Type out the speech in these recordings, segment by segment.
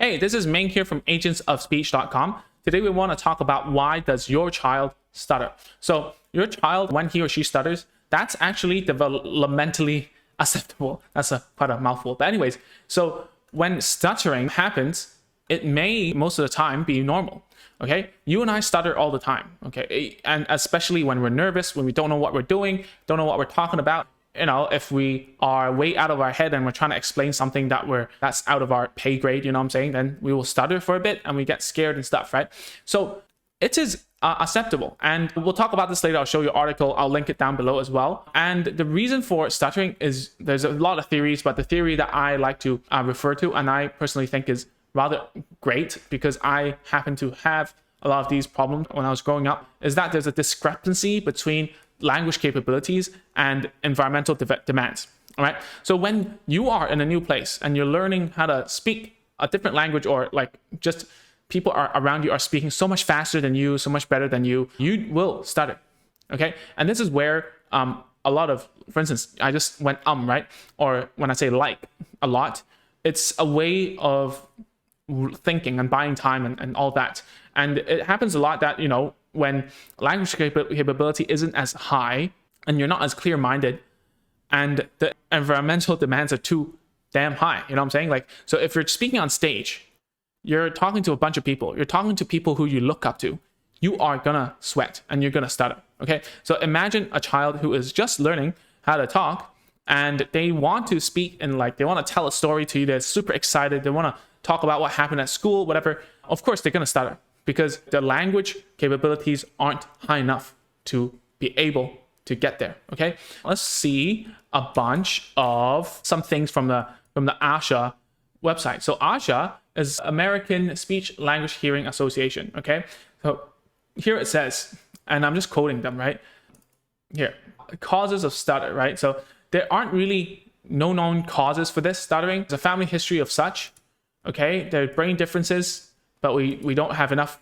Hey, this is Ming here from agentsofspeech.com. Today we want to talk about why does your child stutter. So your child, when he or she stutters, that's actually developmentally acceptable. That's quite a mouthful. But anyways, so when stuttering happens, it may most of the time be normal. Okay, you and I stutter all the time. Okay, and especially when we're nervous, when we don't know what we're doing, don't know what we're talking about. You know, if we are way out of our head and we're trying to explain something that's out of our pay grade, you know what I'm saying, then we will stutter for a bit and we get scared and stuff, right? So it is acceptable, and we'll talk about this later. I'll show you an article, I'll link it down below as well. And the reason for stuttering is there's a lot of theories, but the theory that I like to refer to, and I personally think is rather great because I happen to have a lot of these problems when I was growing up, is that there's a discrepancy between language capabilities and environmental demands. All right, so when you are in a new place and you're learning how to speak a different language, or like just people around you are speaking so much faster than you, so much better than you will stutter. Okay, and this is where a lot of, for instance, I just went right, or when I say like a lot, it's a way of thinking and buying time and all that. And it happens a lot that, you know, when language capability isn't as high and you're not as clear-minded and the environmental demands are too damn high, you know what I'm saying? Like, so if you're speaking on stage, you're talking to a bunch of people, you're talking to people who you look up to, you are gonna sweat and you're gonna stutter. Okay, so imagine a child who is just learning how to talk and they want to speak and like they want to tell a story to you, they're super excited, they want to talk about what happened at school, whatever. Of course they're gonna stutter, because the language capabilities aren't high enough to be able to get there. Okay, let's see a bunch of some things from the ASHA website. So ASHA is American Speech Language Hearing Association. Okay, so here it says, and I'm just quoting them right here, causes of stutter, right? So there aren't really no known causes for this stuttering. There's a family history of such. Okay, there are brain differences, but we don't have enough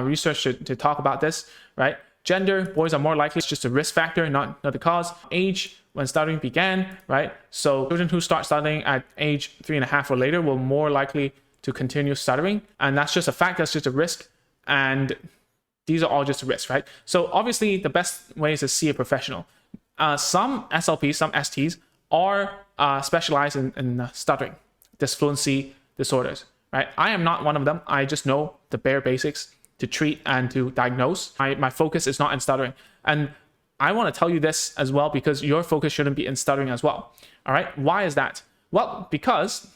research to talk about this, right? Gender, boys are more likely, it's just a risk factor, not the cause. Age, when stuttering began, right? So children who start stuttering at age 3.5 or later will more likely to continue stuttering. And that's just a fact, that's just a risk. And these are all just risks, right? So obviously the best way is to see a professional. Some SLPs, some STs are specialized in stuttering, disfluency disorders. Right? I am not one of them. I just know the bare basics to treat and to diagnose. My focus is not in stuttering. And I want to tell you this as well, because your focus shouldn't be in stuttering as well. All right. Why is that? Well, because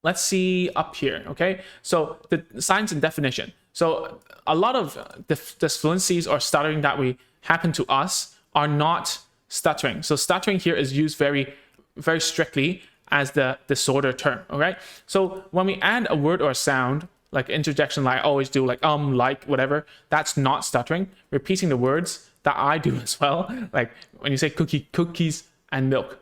let's see up here. Okay. So the signs and definition. So a lot of disfluencies or stuttering that we happen to us are not stuttering. So stuttering here is used very, very strictly as the disorder term. All right, so when we add a word or a sound, like interjection, like I always do, like like whatever, that's not stuttering. Repeating the words that I do as well, like when you say cookies and milk,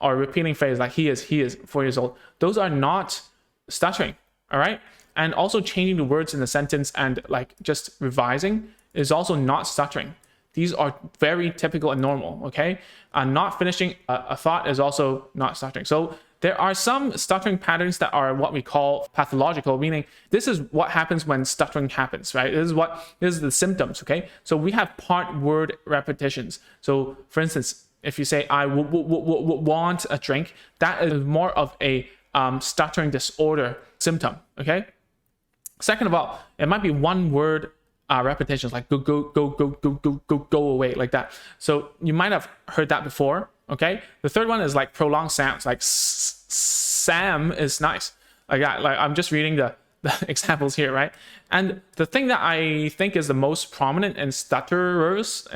or repeating phrase like he is 4 years old, those are not stuttering. All right, and also changing the words in the sentence and like just revising is also not stuttering. These are very typical and normal. Okay, not finishing a thought is also not stuttering. So there are some stuttering patterns that are what we call pathological, meaning this is what happens when stuttering happens, right? This is the symptoms, okay? So we have part word repetitions. So for instance, if you say, I want a drink, that is more of a stuttering disorder symptom, okay? Second of all, it might be one word repetitions, like go away, like that. So you might have heard that before. Okay, the third one is like prolonged sounds, like Sam is nice, like that. Like I'm just reading the examples here, right? And the thing that I think is the most prominent in stutterers,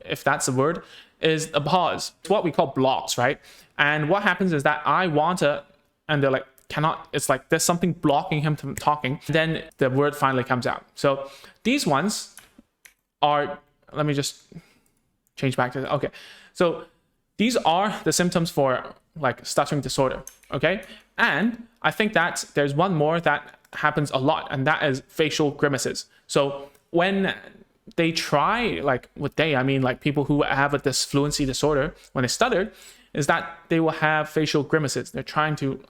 if that's a word, is a pause. It's what we call blocks, right? And what happens is that I want to, and they're like cannot. It's like there's something blocking him from talking. Then the word finally comes out. So these ones are. Let me just change back to okay. So these are the symptoms for like stuttering disorder, okay? And I think that there's one more that happens a lot, and that is facial grimaces. So when they try, like with they, I mean like people who have a disfluency disorder, when they stutter, is that they will have facial grimaces. They're trying to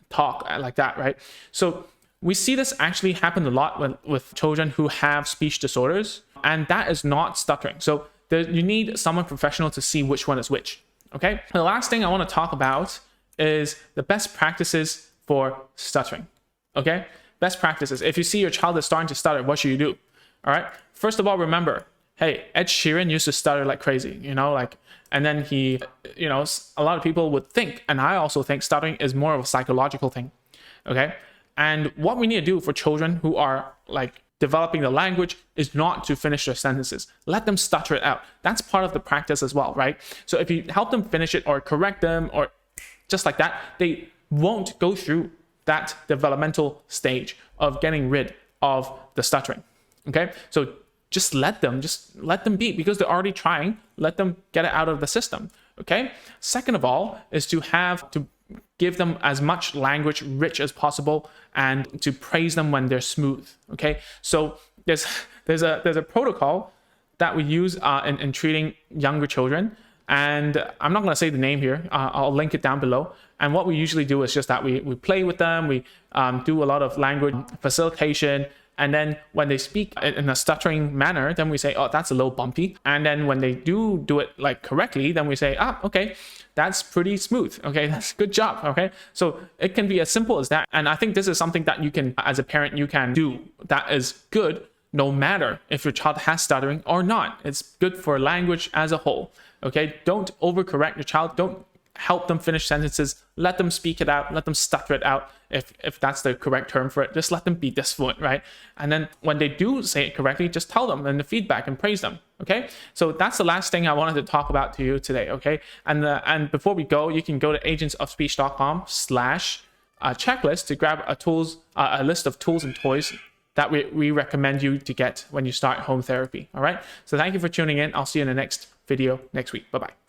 talk like that, right? So We see this actually happen a lot with children who have speech disorders, and that is not stuttering. So you need someone professional to see which one is which. Okay. The last thing I want to talk about is the best practices for stuttering. Okay. Best practices. If you see your child is starting to stutter, what should you do? All right. First of all, remember, hey, Ed Sheeran used to stutter like crazy, and then he, a lot of people would think, and I also think stuttering is more of a psychological thing. Okay. And what we need to do for children who are like developing the language is not to finish their sentences. Let them stutter it out. That's part of the practice as well, right? So if you help them finish it or correct them or just like that, they won't go through that developmental stage of getting rid of the stuttering. Okay. So just let them be, because they're already trying. Let them get it out of the system. Okay. Second of all is to give them as much language rich as possible and to praise them when they're smooth. Okay. So there's a protocol that we use in treating younger children. And I'm not going to say the name here. I'll link it down below. And what we usually do is just that we play with them. We do a lot of language facilitation. And then when they speak in a stuttering manner, then we say, oh, that's a little bumpy. And then when they do it like correctly, then we say, okay, that's pretty smooth. Okay, that's good job. Okay, so it can be as simple as that. And I think this is something that you can, as a parent, you can do that is good, no matter if your child has stuttering or not. It's good for language as a whole. Okay, don't overcorrect your child. Don't help them finish sentences. Let them speak it out. Let them stutter it out. If that's the correct term for it, just let them be this fluent, right? And then when they do say it correctly, just tell them and the feedback and praise them. Okay, so that's the last thing I wanted to talk about to you today. Okay, and before we go, you can go to agentsofspeech.com/checklist to grab a list of tools and toys that we recommend you to get when you start home therapy. All right, so thank you for tuning in. I'll see you in the next video next week. Bye bye.